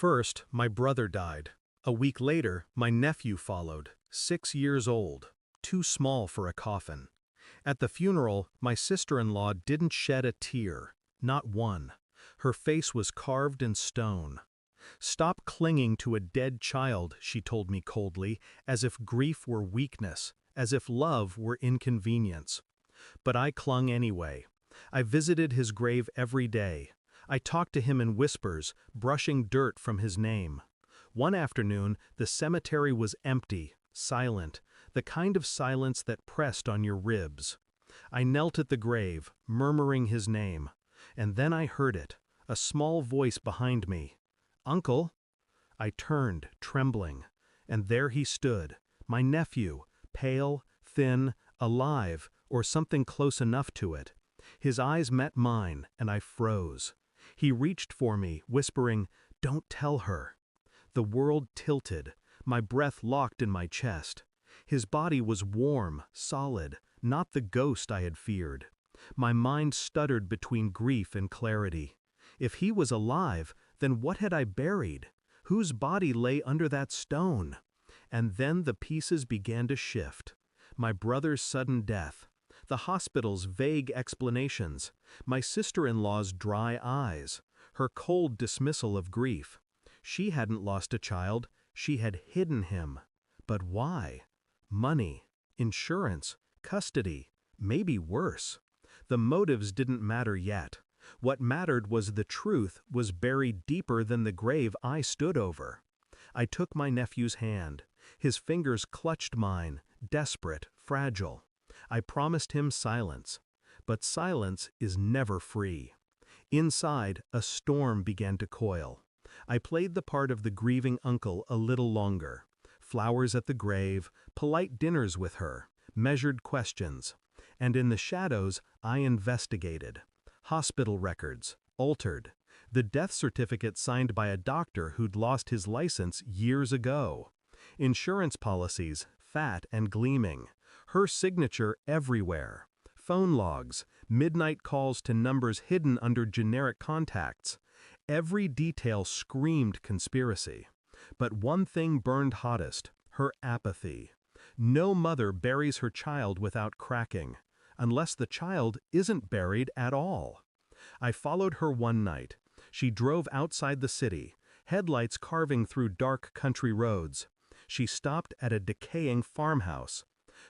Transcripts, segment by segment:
First, my brother died. A week later, my nephew followed, 6 years old, too small for a coffin. At the funeral, my sister-in-law didn't shed a tear, not one. Her face was carved in stone. "Stop clinging to a dead child," she told me coldly, as if grief were weakness, as if love were inconvenience. But I clung anyway. I visited his grave every day. I talked to him in whispers, brushing dirt from his name. One afternoon, the cemetery was empty, silent, the kind of silence that pressed on your ribs. I knelt at the grave, murmuring his name. And then I heard it, a small voice behind me. "Uncle?" I turned, trembling. And there he stood, my nephew, pale, thin, alive, or something close enough to it. His eyes met mine, and I froze. He reached for me, whispering, "Don't tell her." The world tilted, my breath locked in my chest. His body was warm, solid, not the ghost I had feared. My mind stuttered between grief and clarity. If he was alive, then what had I buried? Whose body lay under that stone? And then the pieces began to shift. My brother's sudden death, the hospital's vague explanations, my sister-in-law's dry eyes, her cold dismissal of grief. She hadn't lost a child, she had hidden him. But why? Money, insurance, custody, maybe worse. The motives didn't matter yet. What mattered was the truth was buried deeper than the grave I stood over. I took my nephew's hand. His fingers clutched mine, desperate, fragile. I promised him silence. But silence is never free. Inside, a storm began to coil. I played the part of the grieving uncle a little longer. Flowers at the grave, polite dinners with her, measured questions. And in the shadows, I investigated. Hospital records, altered. The death certificate signed by a doctor who'd lost his license years ago. Insurance policies, fat and gleaming. Her signature everywhere. Phone logs, midnight calls to numbers hidden under generic contacts. Every detail screamed conspiracy. But one thing burned hottest, her apathy. No mother buries her child without cracking, unless the child isn't buried at all. I followed her one night. She drove outside the city, headlights carving through dark country roads. She stopped at a decaying farmhouse.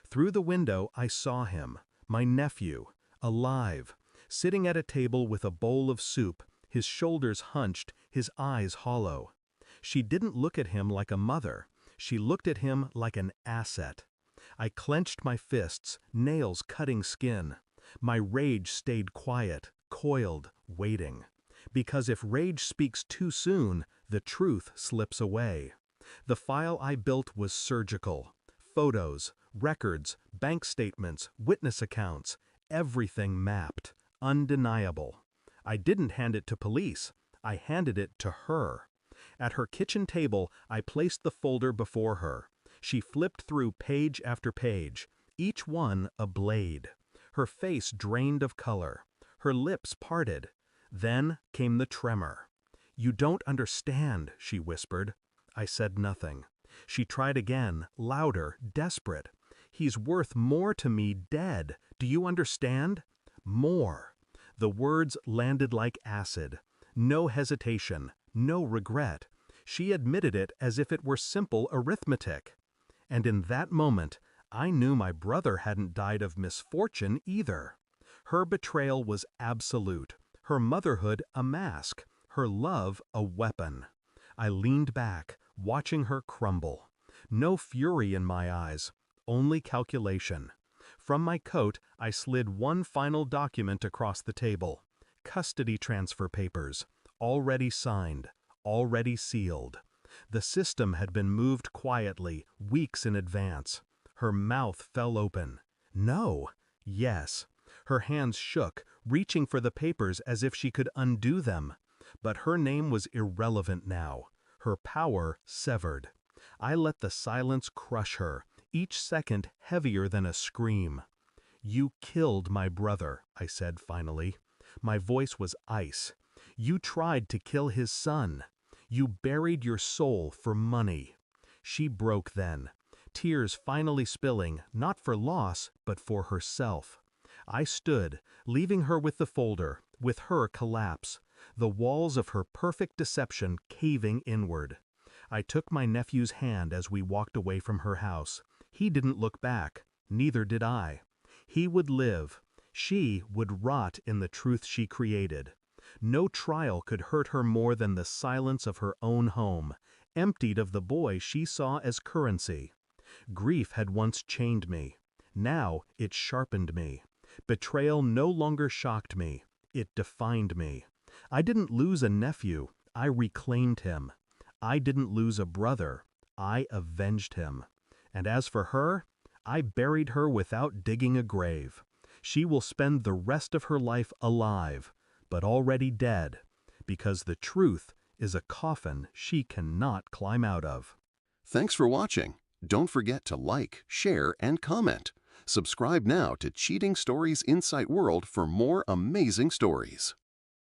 Through the window I saw him, my nephew, alive, sitting at a table with a bowl of soup, his shoulders hunched, his eyes hollow. She didn't look at him like a mother. She looked at him like an asset. I clenched my fists, nails cutting skin. My rage stayed quiet, coiled, waiting. Because if rage speaks too soon, the truth slips away. The file I built was surgical. Photos, records, bank statements, witness accounts, everything mapped, undeniable. I didn't hand it to police. I handed it to her. At her kitchen table, I placed the folder before her. She flipped through page after page, each one a blade. Her face drained of color. Her lips parted. Then came the tremor. "You don't understand," she whispered. I said nothing. She tried again, louder, desperate. "He's worth more to me dead. Do you understand? More." The words landed like acid. No hesitation, no regret. She admitted it as if it were simple arithmetic. And in that moment, I knew my brother hadn't died of misfortune either. Her betrayal was absolute, her motherhood a mask, her love a weapon. I leaned back, watching her crumble. No fury in my eyes, only calculation. From my coat, I slid one final document across the table. Custody transfer papers, already signed, already sealed. The system had been moved quietly, weeks in advance. Her mouth fell open. No. Yes. Her hands shook, reaching for the papers as if she could undo them. But her name was irrelevant now. Her power severed. I let the silence crush her, each second heavier than a scream. "You killed my brother," I said finally. My voice was ice. "You tried to kill his son. You buried your soul for money." She broke then, tears finally spilling, not for loss, but for herself. I stood, leaving her with the folder, with her collapse, the walls of her perfect deception caving inward. I took my nephew's hand as we walked away from her house. He didn't look back, neither did I. He would live. She would rot in the truth she created. No trial could hurt her more than the silence of her own home, emptied of the boy she saw as currency. Grief had once chained me. Now it sharpened me. Betrayal no longer shocked me. It defined me. I didn't lose a nephew. I reclaimed him. I didn't lose a brother. I avenged him. And as for her, I buried her without digging a grave. She will spend the rest of her life alive, but already dead, because the truth is a coffin she cannot climb out of. Thanks for watching. Don't forget to like, share, and comment. Subscribe now to Cheating Stories Insight World for more amazing stories.